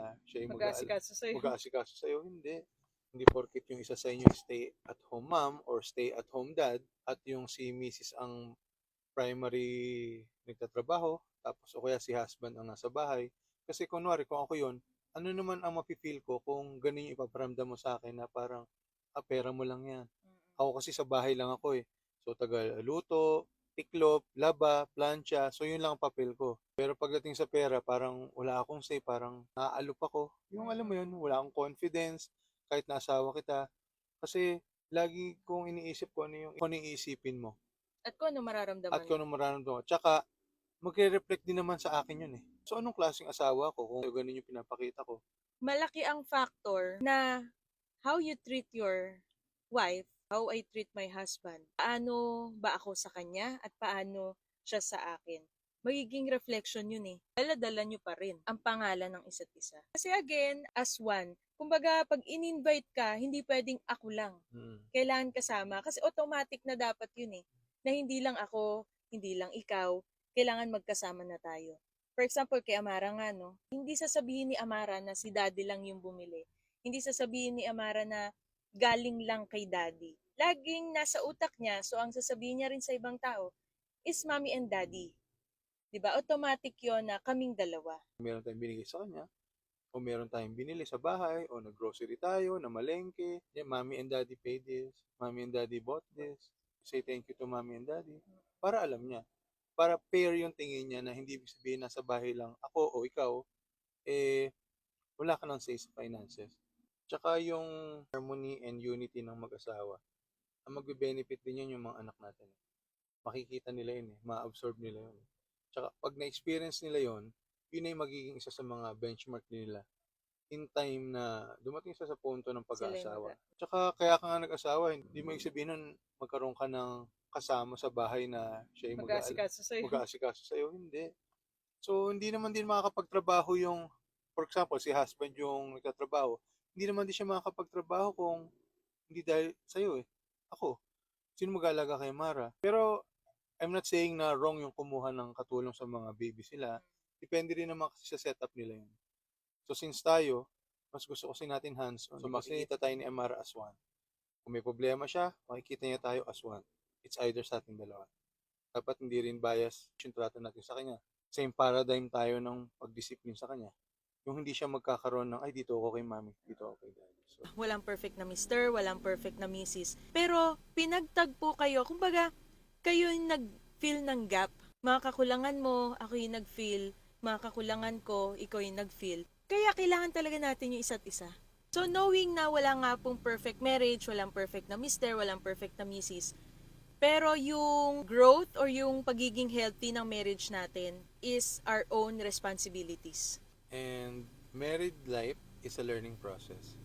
Siya yung Mag-aasikaso sa'yo. mag-aasikaso sa'yo. Hindi. Hindi porket yung isa sa inyo stay at home mom or stay at home dad at yung si Mrs. ang primary nagtatrabaho, tapos o kaya si husband ang nasa bahay. Kasi kunwari, kung ako yun, ano naman ang mapipil ko kung ganun yung ipaparamdam mo sa akin na parang, pera mo lang yan. Ako kasi sa bahay lang ako eh. So, taga luto, tiklop, laba, plancha. So, yun lang ang papel ko. Pero pagdating sa pera, parang wala akong say. Parang naaalop ako. Yung alam mo yun, wala akong confidence kahit nasawa kita. Kasi lagi kong iniisip ko ano yung iisipin mo. At kung ano At mararamdaman kung mo. anong mararamdaman ko. Tsaka, magre-reflect din naman sa akin yun eh. So, anong klaseng asawa ko kung ganun yung pinapakita ko? Malaki ang factor na how you treat your wife, how I treat my husband. Paano ba ako sa kanya at paano siya sa akin. Magiging reflection yun eh. Dala-dala nyo pa rin ang pangalan ng isa't isa. Kasi again, as one, kumbaga pag in-invite ka, hindi pwedeng ako lang. Kailangan kasama. Kasi automatic na dapat yun eh. Na hindi lang ako, hindi lang ikaw, kailangan magkasama na tayo. For example, kay Amara nga, no? Hindi sasabihin ni Amara na si daddy lang yung bumili. Hindi sasabihin ni Amara na galing lang kay daddy. Laging nasa utak niya, so ang sasabihin niya rin sa ibang tao is mommy and daddy. 'Di ba? Automatic 'yon na kaming dalawa. Meron tayong binigay sa kanya, o meron tayong binili sa bahay, o nag-grocery tayo, na malengke. Yeah, mommy and daddy paid this. Mommy and daddy bought this. Say thank you to mommy and daddy. Para alam niya. Para fair yung tingin niya na hindi ibig sabihin nasa bahay lang ako o ikaw, eh, wala ka nang say sa finances. Tsaka yung harmony and unity ng mag-asawa, ang magbe-benefit din yan yung mga anak natin. Makikita nila yun eh, ma-absorb nila yun. Tsaka pag na-experience nila yun, yun ay magiging isa sa mga benchmark nila in time na dumating sa punto ng Sila yung pag-aasawa. Tsaka kaya ka nga nag-asawa, hindi mo sabihin nun magkaroon ka ng kasama sa bahay na siya yung mag-aasikaso sa'yo. mag-aasikaso sa'yo. Hindi. So, hindi naman din makakapagtrabaho yung, for example, si husband yung nagtatrabaho. Hindi naman din siya makakapagtrabaho kung hindi dahil sa'yo eh. Ako, sino mag-aalaga kay Mara? Pero, I'm not saying na wrong yung kumuha ng katulong sa mga babies nila. Depende rin naman kasi sa setup nila yun. So, since tayo, mas gusto kasi natin hands-on. So, makikita tayo ni Amara as one. Kung may problema siya, makikita niya tayo as one. It's either sa ating dalawa. Dapat hindi rin bias yung trato natin sa kanya. Same paradigm tayo ng pag-discipline sa kanya. Yung hindi siya magkakaroon ng, ay, dito ako kay mami, dito ako kay daddy. So, Walang perfect na mister, walang perfect na misis. Pero pinagtagpo kayo, kumbaga, kayo yung nag-feel ng gap. Mga kakulangan mo, ako yung nag-feel. Mga kakulangan ko, ikaw yung nag-feel. Kaya kailangan talaga natin yung isa't isa. So knowing na wala nga pong perfect marriage, walang perfect na mister, walang perfect na misis, pero yung growth or yung pagiging healthy ng marriage natin is our own responsibilities. and married life is a learning process.